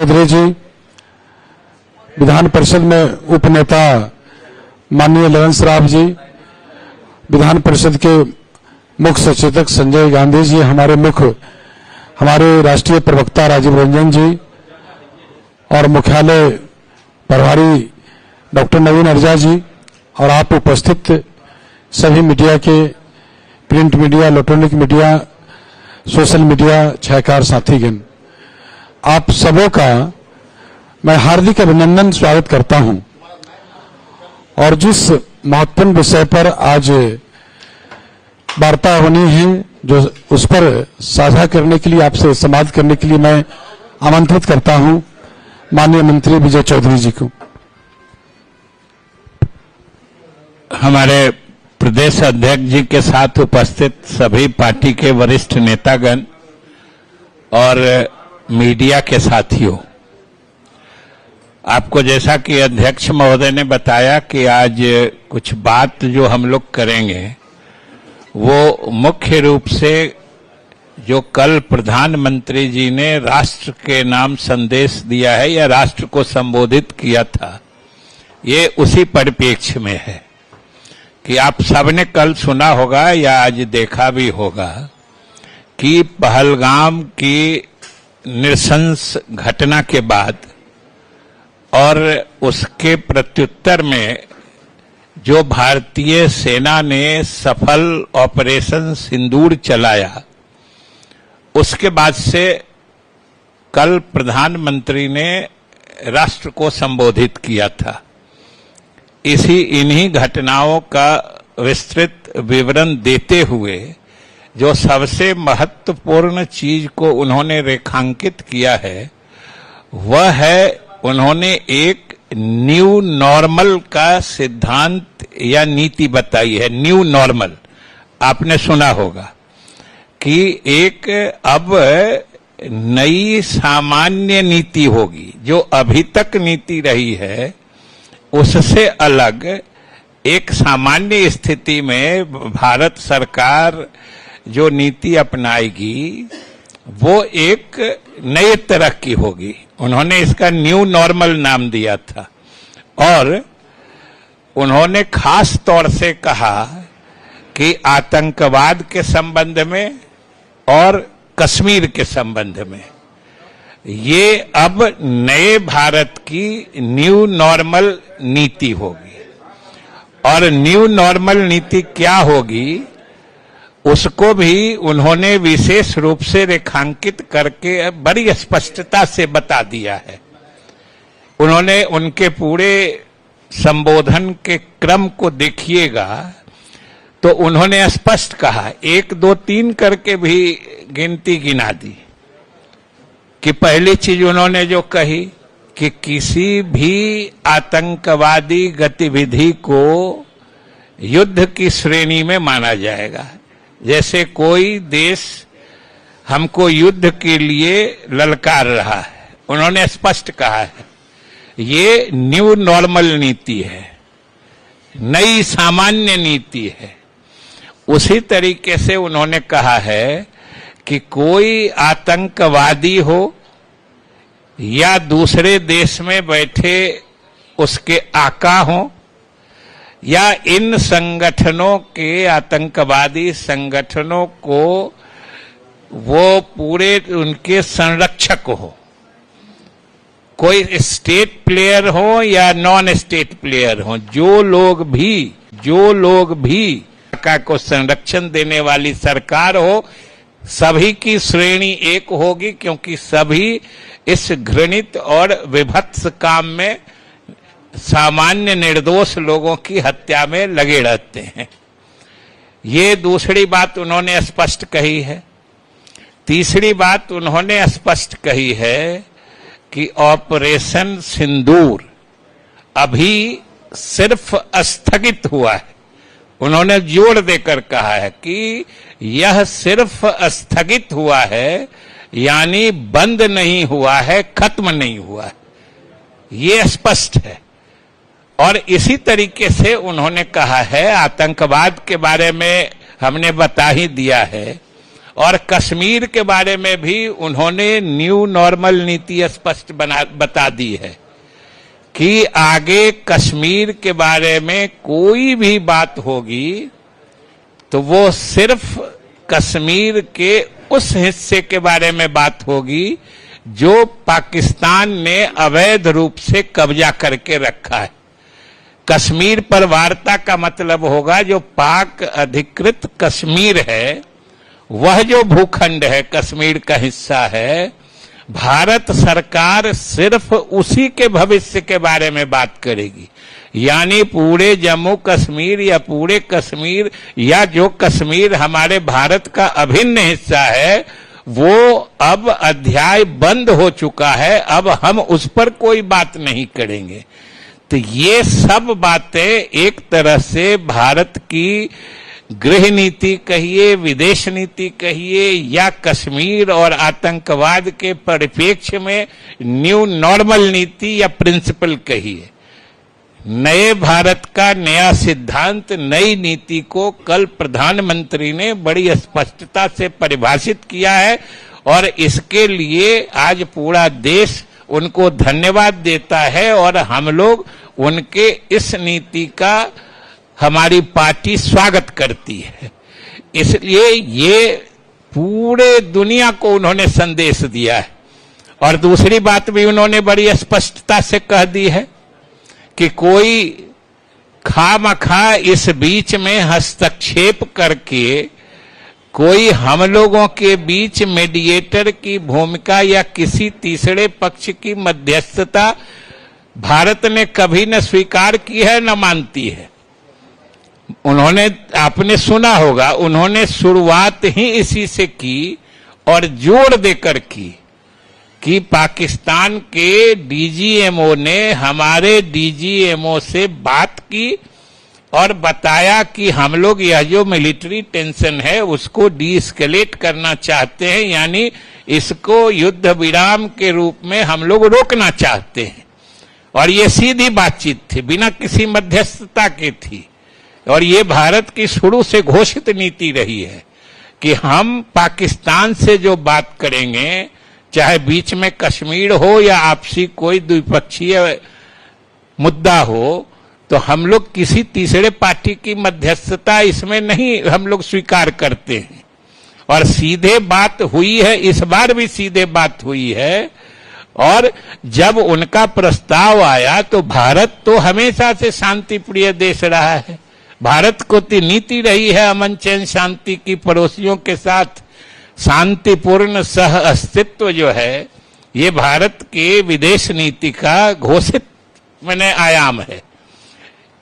चौधरी जी, विधान परिषद में उपनेता माननीय ललन श्राफ जी, विधान परिषद के मुख्य सचेतक संजय गांधी जी, हमारे राष्ट्रीय प्रवक्ता राजीव रंजन जी और मुख्यालय प्रभारी डॉक्टर नवीन अर्जा जी और आप उपस्थित सभी मीडिया के, print media, electronic media, social media छायाकार साथीगण, आप सबों का मैं हार्दिक अभिनंदन स्वागत करता हूं। और जिस महत्वपूर्ण विषय पर आज वार्ता होनी है, जो उस पर साझा करने के लिए, आपसे संवाद करने के लिए मैं आमंत्रित करता हूं माननीय मंत्री विजय चौधरी जी को। हमारे प्रदेश अध्यक्ष जी के साथ उपस्थित सभी पार्टी के वरिष्ठ नेतागण और मीडिया के साथियों, आपको जैसा कि अध्यक्ष महोदय ने बताया कि आज कुछ बात जो हम लोग करेंगे वो मुख्य रूप से जो कल प्रधानमंत्री जी ने राष्ट्र के नाम संदेश दिया है या राष्ट्र को संबोधित किया था, ये उसी परिप्रेक्ष्य में है कि आप सबने कल सुना होगा या आज देखा भी होगा कि पहलगाम की नृशंस घटना के बाद और उसके प्रत्युत्तर में जो भारतीय सेना ने सफल ऑपरेशन सिंदूर चलाया, उसके बाद से कल प्रधानमंत्री ने राष्ट्र को संबोधित किया था। इन्हीं घटनाओं का विस्तृत विवरण देते हुए जो सबसे महत्वपूर्ण चीज को उन्होंने रेखांकित किया है वह है, उन्होंने एक न्यू नॉर्मल का सिद्धांत या नीति बताई है। न्यू नॉर्मल आपने सुना होगा कि एक अब नई सामान्य नीति होगी। जो अभी तक नीति रही है उससे अलग एक सामान्य स्थिति में भारत सरकार जो नीति अपनाएगी वो एक नए तरह की होगी। उन्होंने इसका न्यू नॉर्मल नाम दिया था और उन्होंने खास तौर से कहा कि आतंकवाद के संबंध में और कश्मीर के संबंध में ये अब नए भारत की न्यू नॉर्मल नीति होगी। और न्यू नॉर्मल नीति क्या होगी उसको भी उन्होंने विशेष रूप से रेखांकित करके बड़ी स्पष्टता से बता दिया है। उन्होंने उनके पूरे संबोधन के क्रम को देखिएगा तो उन्होंने स्पष्ट कहा, 1 2 3 करके भी गिनती गिना दी कि पहली चीज उन्होंने जो कही कि किसी भी आतंकवादी गतिविधि को युद्ध की श्रेणी में माना जाएगा। जैसे कोई देश हमको युद्ध के लिए ललकार रहा है, उन्होंने स्पष्ट कहा है ये न्यू नॉर्मल नीति है, नई सामान्य नीति है। उसी तरीके से उन्होंने कहा है कि कोई आतंकवादी हो या दूसरे देश में बैठे उसके आका हो या इन संगठनों के, आतंकवादी संगठनों को वो पूरे उनके संरक्षक हो, कोई स्टेट प्लेयर हो या नॉन स्टेट प्लेयर हो, जो लोग भी आका को संरक्षण देने वाली सरकार हो, सभी की श्रेणी एक होगी, क्योंकि सभी इस घृणित और विभत्स काम में सामान्य निर्दोष लोगों की हत्या में लगे रहते हैं। ये दूसरी बात उन्होंने स्पष्ट कही है। तीसरी बात उन्होंने स्पष्ट कही है कि ऑपरेशन सिंदूर अभी सिर्फ स्थगित हुआ है। उन्होंने जोर देकर कहा है कि यह सिर्फ स्थगित हुआ है, यानी बंद नहीं हुआ है, खत्म नहीं हुआ है, ये स्पष्ट है। और इसी तरीके से उन्होंने कहा है, आतंकवाद के बारे में हमने बता ही दिया है, और कश्मीर के बारे में भी उन्होंने न्यू नॉर्मल नीति स्पष्ट बता दी है कि आगे कश्मीर के बारे में कोई भी बात होगी तो वो सिर्फ कश्मीर के उस हिस्से के बारे में बात होगी जो पाकिस्तान ने अवैध रूप से कब्जा करके रखा है। कश्मीर पर वार्ता का मतलब होगा जो पाक अधिकृत कश्मीर है, वह जो भूखंड है, कश्मीर का हिस्सा है, भारत सरकार सिर्फ उसी के भविष्य के बारे में बात करेगी। यानी पूरे जम्मू कश्मीर या पूरे कश्मीर या जो कश्मीर हमारे भारत का अभिन्न हिस्सा है, वो अब अध्याय बंद हो चुका है, अब हम उस पर कोई बात नहीं करेंगे। तो ये सब बातें एक तरह से भारत की गृह नीति कहिए, विदेश नीति कहिए, या कश्मीर और आतंकवाद के परिप्रेक्ष्य में न्यू नॉर्मल नीति या प्रिंसिपल कहिए, नए भारत का नया सिद्धांत, नई नीति को कल प्रधानमंत्री ने बड़ी स्पष्टता से परिभाषित किया है और इसके लिए आज पूरा देश उनको धन्यवाद देता है और हम लोग उनके इस नीति का हमारी पार्टी स्वागत करती है। इसलिए ये पूरे दुनिया को उन्होंने संदेश दिया है। और दूसरी बात भी उन्होंने बड़ी स्पष्टता से कह दी है कि कोई खामखा इस बीच में हस्तक्षेप करके कोई हम लोगों के बीच मीडिएटर की भूमिका या किसी तीसरे पक्ष की मध्यस्थता भारत ने कभी न स्वीकार की है न मानती है। उन्होंने, आपने सुना होगा, उन्होंने शुरुआत ही इसी से की और जोर देकर की कि पाकिस्तान के डीजीएमओ ने हमारे डीजीएमओ से बात की और बताया कि हम लोग यह जो मिलिट्री टेंशन है उसको डीएस्केलेट करना चाहते हैं, यानी इसको युद्ध विराम के रूप में हम लोग रोकना चाहते हैं। और ये सीधी बातचीत थी, बिना किसी मध्यस्थता के थी। और ये भारत की शुरू से घोषित नीति रही है कि हम पाकिस्तान से जो बात करेंगे, चाहे बीच में कश्मीर हो या आपसी कोई द्विपक्षीय मुद्दा हो, तो हम लोग किसी तीसरे पार्टी की मध्यस्थता इसमें नहीं हम लोग स्वीकार करते हैं। और सीधे बात हुई है, इस बार भी सीधे बात हुई है। और जब उनका प्रस्ताव आया तो भारत तो हमेशा से शांति प्रिय देश रहा है। भारत को नीति रही है अमन चैन शांति की, पड़ोसियों के साथ शांतिपूर्ण सह अस्तित्व जो है, ये भारत के विदेश नीति का घोषित आयाम है।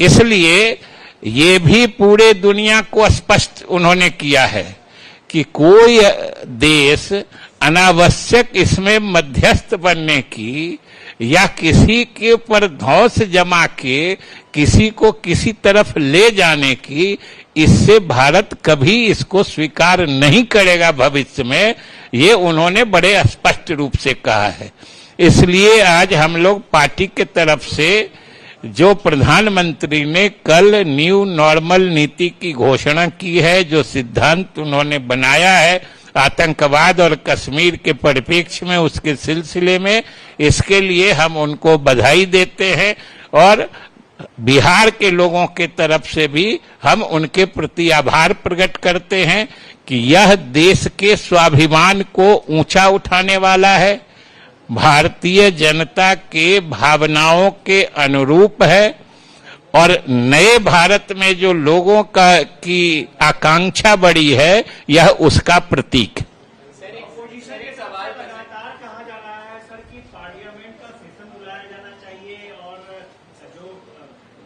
इसलिए ये भी पूरे दुनिया को स्पष्ट उन्होंने किया है कि कोई देश अनावश्यक इसमें मध्यस्थ बनने की या किसी के ऊपर धौंस जमा के किसी को किसी तरफ ले जाने की, इससे भारत कभी इसको स्वीकार नहीं करेगा भविष्य में। ये उन्होंने बड़े स्पष्ट रूप से कहा है। इसलिए आज हम लोग पार्टी के तरफ से जो प्रधानमंत्री ने कल न्यू नॉर्मल नीति की घोषणा की है, जो सिद्धांत उन्होंने बनाया है आतंकवाद और कश्मीर के परिप्रेक्ष्य में, उसके सिलसिले में, इसके लिए हम उनको बधाई देते हैं। और बिहार के लोगों के तरफ से भी हम उनके प्रति आभार प्रकट करते हैं कि यह देश के स्वाभिमान को ऊंचा उठाने वाला है, भारतीय जनता के भावनाओं के अनुरूप है और नए भारत में जो लोगों की आकांक्षा बड़ी है, यह उसका प्रतीक है। सर, एक पोजीशन के सवाल लगातार कहा जा रहा है सर कि पार्लियामेंट का सेशन बुलाया जाना चाहिए और जो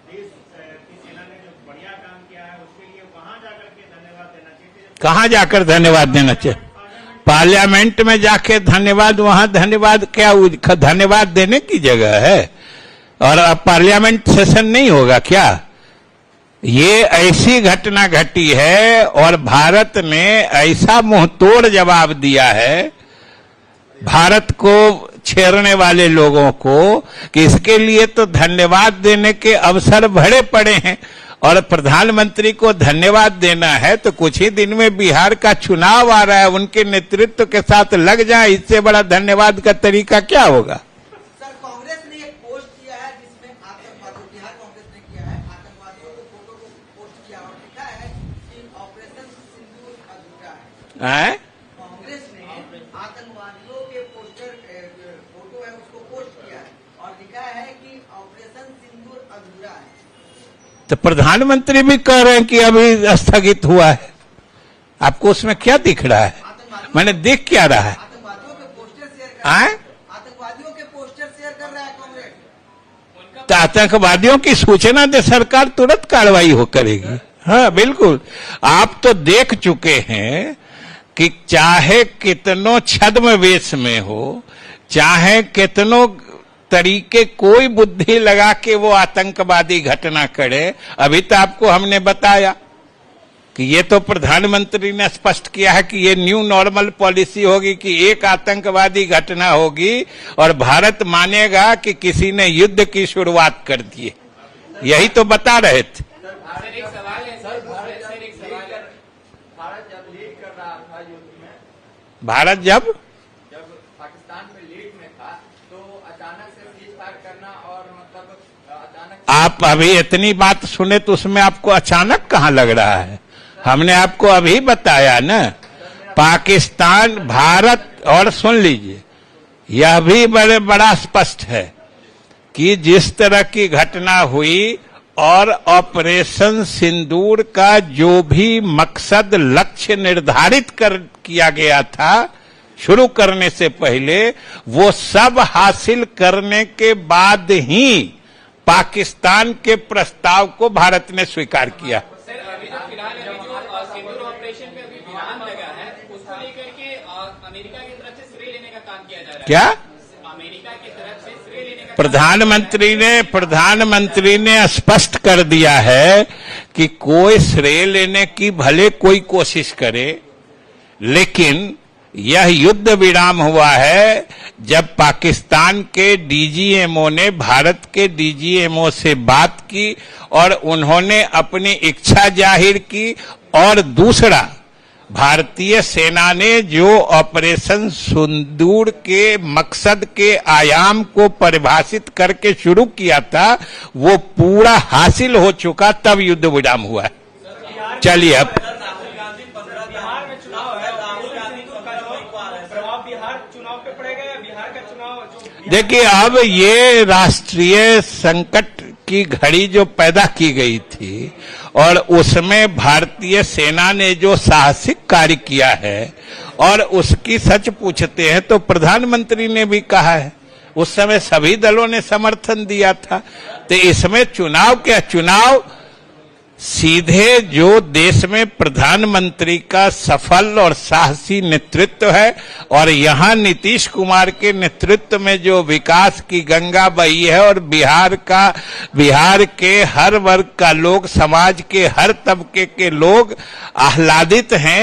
देश की सेना ने जो बढ़िया काम किया है उसके लिए वहां जाकर के धन्यवाद देना चाहिए। कहाँ जाकर धन्यवाद देना चाहिए? पार्लियामेंट में जाके धन्यवाद, वहां धन्यवाद क्या, धन्यवाद देने की जगह है? और अब पार्लियामेंट सेशन नहीं होगा क्या? ये ऐसी घटना घटी है और भारत ने ऐसा मुंहतोड़ जवाब दिया है भारत को छेड़ने वाले लोगों को कि इसके लिए तो धन्यवाद देने के अवसर भरे पड़े हैं। और प्रधानमंत्री को धन्यवाद देना है तो कुछ ही दिन में बिहार का चुनाव आ रहा है, उनके नेतृत्व के साथ लग जाए, इससे बड़ा धन्यवाद का तरीका क्या होगा। सर, कांग्रेस ने एक पोस्ट किया है जिसमें आतंकवादियों, बिहार कांग्रेस ने किया है, आतंकवादियों को फोटो को पोस्ट किया और लिखा है कि ऑपरेशन सिंदूर अधूरा है। कांग्रेस ने आतंकवादियों के पोस्टर फोटो है उसको पोस्ट किया है और लिखा है कि ऑपरेशन सिंदूर अधूरा है। तो प्रधानमंत्री भी कह रहे हैं कि अभी स्थगित हुआ है, आपको उसमें क्या दिख रहा है, मैंने देख क्या रहा है। आतंकवादियों के पोस्टर शेयर कर रहा है, आतंकवादियों के पोस्टर शेयर कर रहा है कांग्रेस। तो आतंकवादियों की सूचना दे सरकार, तुरंत कार्रवाई हो करेगी। हाँ बिल्कुल, आप तो देख चुके हैं कि चाहे कितनों छद्म वेश में हो, चाहे कितनों तरीके कोई बुद्धि लगा के वो आतंकवादी घटना करे, अभी तो आपको हमने बताया कि ये तो प्रधानमंत्री ने स्पष्ट किया है कि ये न्यू नॉर्मल पॉलिसी होगी कि एक आतंकवादी घटना होगी और भारत मानेगा कि किसी ने युद्ध की शुरुआत कर दी है, यही तो बता रहे थे। सर, एक सवाल है सर, भारत जब लीड कर रहा था युद्ध में, भारत जब पाकिस्तान में लीड में था तो अचानक से सीज फायर करना और मतलब अचानक आप अभी इतनी बात सुने तो उसमें आपको अचानक कहाँ लग रहा है, हमने आपको अभी बताया ना। पाकिस्तान, भारत, और सुन लीजिए यह भी बड़ा स्पष्ट है कि जिस तरह की घटना हुई और ऑपरेशन सिंदूर का जो भी मकसद लक्ष्य निर्धारित किया गया था शुरू करने से पहले, वो सब हासिल करने के बाद ही पाकिस्तान के प्रस्ताव को भारत ने स्वीकार किया। सर, अभी जो फिलहाल जो सिंदूर ऑपरेशन पे अभी विराम लगा है, उसको लेकर के अमेरिका की तरफ से श्रेय लेने का काम किया जा रहा है। क्या अमेरिका की तरफ से श्रेय लेने का प्रधानमंत्री ने स्पष्ट कर दिया है कि कोई श्रेय लेने की भले कोई कोशिश करे, लेकिन यह युद्ध विराम हुआ है जब पाकिस्तान के डीजीएमओ ने भारत के डीजीएमओ से बात की और उन्होंने अपनी इच्छा जाहिर की, और दूसरा भारतीय सेना ने जो ऑपरेशन सिंदूर के मकसद के आयाम को परिभाषित करके शुरू किया था वो पूरा हासिल हो चुका, तब युद्ध विराम हुआ है। चलिए अब बिहार में चुनाव है, राहुल गांधी का प्रभाव बिहार चुनाव पे पड़ेगा या बिहार का चुनाव देखिए, अब ये राष्ट्रीय संकट की घड़ी जो पैदा की गई थी और उसमें भारतीय सेना ने जो साहसिक कार्य किया है और उसकी सच पूछते हैं तो प्रधानमंत्री ने भी कहा है, उस समय सभी दलों ने समर्थन दिया था। तो इसमें चुनाव क्या, चुनाव सीधे जो देश में प्रधानमंत्री का सफल और साहसी नेतृत्व है और यहाँ नीतीश कुमार के नेतृत्व में जो विकास की गंगा बही है और बिहार के हर वर्ग का लोग, समाज के हर तबके के लोग आह्लादित हैं।